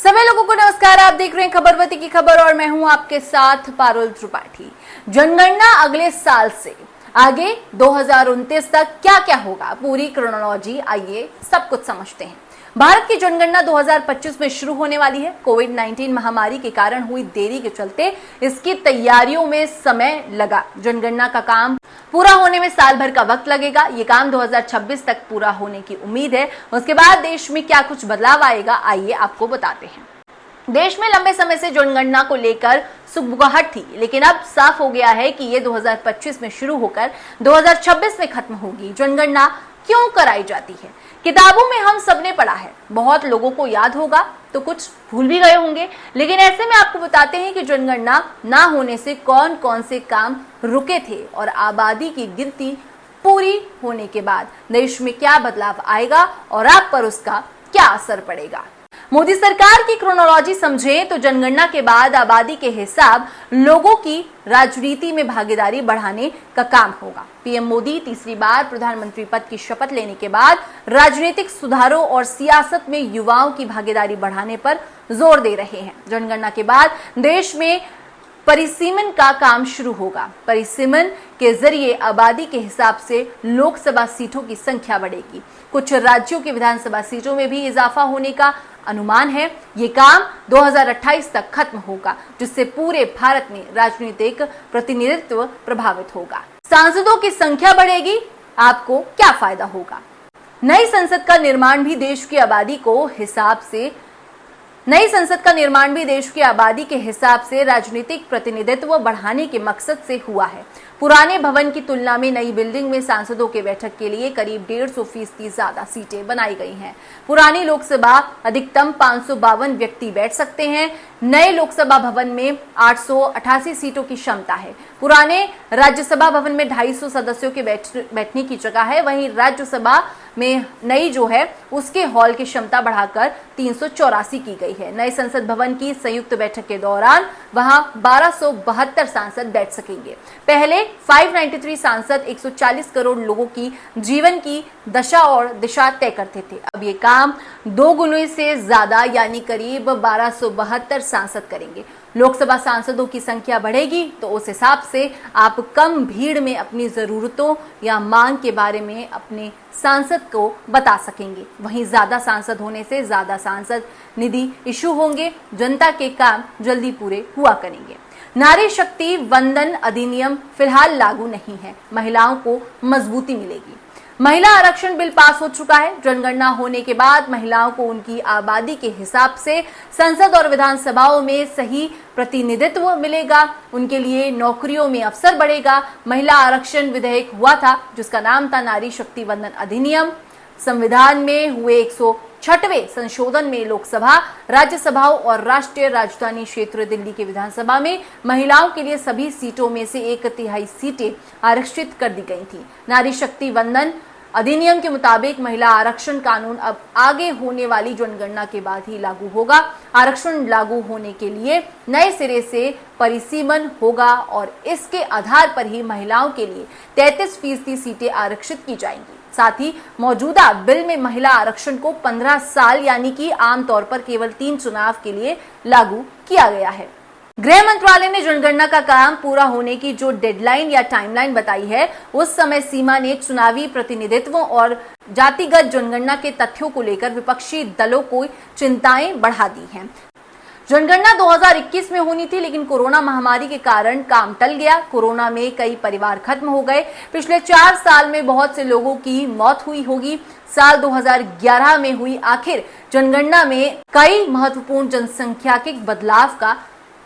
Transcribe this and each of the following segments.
सभी लोगों को नमस्कार। आप देख रहे हैं खबरवती की खबर और मैं हूं आपके साथ पारुल त्रिपाठी। जनगणना अगले साल से आगे 2029 तक क्या क्या होगा, पूरी क्रोनोलॉजी आइए सब कुछ समझते हैं। भारत की जनगणना 2025 में शुरू होने वाली है। कोविड-19 महामारी के कारण हुई देरी के चलते इसकी तैयारियों में समय लगा। जनगणना का काम पूरा होने में साल भर का वक्त लगेगा। ये काम 2026 तक पूरा होने की उम्मीद है। उसके बाद देश में क्या कुछ बदलाव आएगा, आइए आपको बताते हैं। देश में लंबे समय से जनगणना को लेकर सुगबुगाहट थी, लेकिन अब साफ हो गया है कि ये 2025 में शुरू होकर 2026 में खत्म होगी। जनगणना क्यों कराई जाती है? किताबों में हम सबने पढ़ा है, बहुत लोगों को याद होगा तो कुछ भूल भी गए होंगे, लेकिन ऐसे में आपको बताते हैं कि जनगणना ना होने से कौन कौन से काम रुके थे और आबादी की गिनती पूरी होने के बाद देश में क्या बदलाव आएगा और आप पर उसका क्या असर पड़ेगा। मोदी सरकार की क्रोनोलॉजी समझें तो जनगणना के बाद आबादी के हिसाब लोगों की राजनीति में भागीदारी बढ़ाने का काम होगा। पीएम मोदी तीसरी बार प्रधानमंत्री पद की शपथ लेने के बाद राजनीतिक सुधारों और सियासत में युवाओं की भागीदारी बढ़ाने पर जोर दे रहे हैं। जनगणना के बाद देश में परिसीमन का काम शुरू होगा। परिसीमन के जरिए आबादी के हिसाब से लोकसभा सीटों की संख्या बढ़ेगी। कुछ राज्यों की विधानसभा सीटों में भी इजाफा होने का अनुमान है। ये काम 2028 तक खत्म होगा, जिससे पूरे भारत में राजनीतिक प्रतिनिधित्व प्रभावित होगा। सांसदों की संख्या बढ़ेगी, आपको क्या फायदा होगा? नई संसद का निर्माण भी देश की आबादी के हिसाब से राजनीतिक प्रतिनिधित्व बढ़ाने के मकसद से हुआ है। पुराने भवन की तुलना में नई बिल्डिंग में सांसदों के बैठक के लिए करीब 150% ज्यादा सीटें बनाई गई हैं। पुरानी लोकसभा अधिकतम 552 व्यक्ति बैठ सकते हैं। नए लोकसभा भवन में 888 सीटों की क्षमता है। पुराने राज्यसभा भवन में 250 सदस्यों के बैठने की जगह है। वहीं राज्यसभा में नई जो है उसके हॉल की क्षमता बढ़ाकर 384 की गई है। नए संसद भवन की संयुक्त बैठक के दौरान वहां 1272 सांसद बैठ सकेंगे। पहले 593 सांसद 140 करोड़ लोगों की जीवन की दशा और दिशा तय करते थे। अब ये काम 2 गुने से ज्यादा यानी करीब 1272 सांसद करेंगे। लोकसभा सांसदों की संख्या बढ़ेगी तो उस हिसाब से आप कम भीड़ में अपनी जरूरतों या मांग के बारे में अपने सांसद को बता सकेंगे। वहीं ज्यादा सांसद होने से ज्यादा सांसद निधि इशू होंगे, जनता के काम जल्दी पूरे हुआ करेंगे। नारी शक्ति वंदन अधिनियम फिलहाल लागू नहीं है, महिलाओं को मजबूती मिलेगी। महिला आरक्षण बिल पास हो चुका है। जनगणना होने के बाद महिलाओं को उनकी आबादी के हिसाब से संसद और विधानसभाओं में सही प्रतिनिधित्व मिलेगा। उनके लिए नौकरियों में अवसर बढ़ेगा। महिला आरक्षण विधेयक हुआ था जिसका नाम था नारी शक्ति वंदन अधिनियम। संविधान में हुए 106वें संशोधन में लोकसभा, राज्यसभाओं और राष्ट्रीय राजधानी क्षेत्र दिल्ली की विधानसभा में महिलाओं के लिए सभी सीटों में से 1/3 सीटें आरक्षित कर दी गई थी। नारी शक्ति वंदन अधिनियम के मुताबिक महिला आरक्षण कानून अब आगे होने वाली जनगणना के बाद ही लागू होगा। आरक्षण लागू होने के लिए नए सिरे से परिसीमन होगा और इसके आधार पर ही महिलाओं के लिए 33% सीटें आरक्षित की जाएंगी। साथ ही मौजूदा बिल में महिला आरक्षण को 15 साल यानी कि आमतौर पर केवल 3 चुनाव के लिए लागू किया गया है। गृह मंत्रालय ने जनगणना का काम पूरा होने की जो डेडलाइन या टाइमलाइन बताई है, उस समय सीमा ने चुनावी प्रतिनिधित्व और जातिगत जनगणना के तथ्यों को लेकर विपक्षी दलों को चिंताएं बढ़ा दी हैं। जनगणना 2021 में होनी थी, लेकिन कोरोना महामारी के कारण काम टल गया। कोरोना में कई परिवार खत्म हो गए। पिछले 4 साल में बहुत से लोगों की मौत हुई होगी। साल 2011 में हुई आखिर जनगणना में कई महत्वपूर्ण जनसंख्यात्मक बदलाव का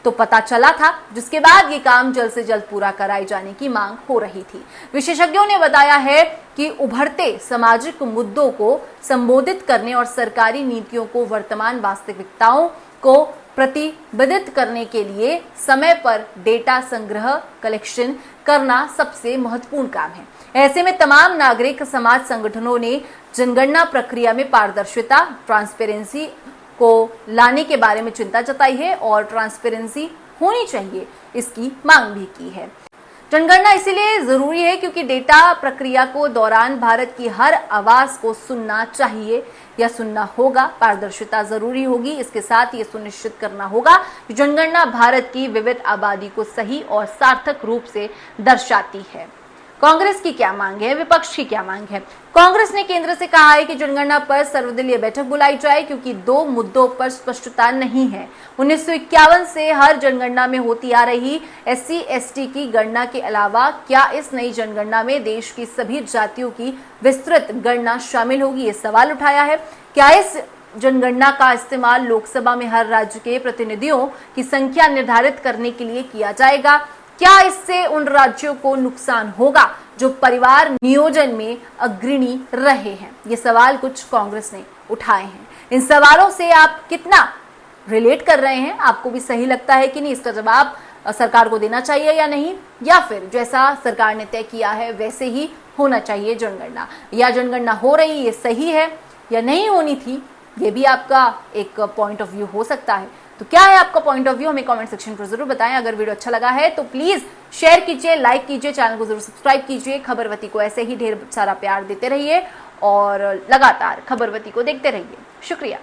तो पता चला था, जिसके बाद ये काम जल्द से जल्द पूरा कराए जाने की मांग हो रही थी। विशेषज्ञों ने बताया है कि उभरते सामाजिक मुद्दों को संबोधित करने और सरकारी नीतियों को वर्तमान वास्तविकताओं को प्रतिबद्ध करने के लिए समय पर डेटा संग्रह कलेक्शन करना सबसे महत्वपूर्ण काम है। ऐसे में तमाम नागरिक समाज संगठनों ने जनगणना प्रक्रिया में पारदर्शिता, ट्रांसपेरेंसी को लाने के बारे में चिंता जताई है और ट्रांसपेरेंसी होनी चाहिए, इसकी मांग भी की है। जनगणना इसीलिए जरूरी है क्योंकि डेटा प्रक्रिया को दौरान भारत की हर आवाज को सुनना चाहिए या सुनना होगा। पारदर्शिता जरूरी होगी। इसके साथ ये सुनिश्चित करना होगा कि जनगणना भारत की विविध आबादी को सही और सार्थक रूप से दर्शाती है। कांग्रेस की क्या मांग है, विपक्ष की क्या मांग है? कांग्रेस ने केंद्र से कहा है कि जनगणना पर सर्वदलीय बैठक बुलाई जाए क्योंकि 2 मुद्दों पर स्पष्टता नहीं है। 1951 से हर जनगणना में होती आ रही SC ST की गणना के अलावा क्या इस नई जनगणना में देश की सभी जातियों की विस्तृत गणना शामिल होगी, ये सवाल उठाया है। क्या इस जनगणना का इस्तेमाल लोकसभा में हर राज्य के प्रतिनिधियों की संख्या निर्धारित करने के लिए किया जाएगा? क्या इससे उन राज्यों को नुकसान होगा जो परिवार नियोजन में अग्रणी रहे हैं? ये सवाल कुछ कांग्रेस ने उठाए हैं। इन सवालों से आप कितना रिलेट कर रहे हैं? आपको भी सही लगता है कि नहीं? इसका जवाब सरकार को देना चाहिए या नहीं, या फिर जैसा सरकार ने तय किया है वैसे ही होना चाहिए जनगणना, या जनगणना हो रही ये सही है या नहीं होनी थी? ये भी आपका एक पॉइंट ऑफ व्यू हो सकता है। तो क्या है आपका पॉइंट ऑफ व्यू, हमें कमेंट सेक्शन पर जरूर बताएं। अगर वीडियो अच्छा लगा है तो प्लीज शेयर कीजिए, लाइक कीजिए, चैनल को जरूर सब्सक्राइब कीजिए। खबरवती को ऐसे ही ढेर सारा प्यार देते रहिए और लगातार खबरवती को देखते रहिए। शुक्रिया।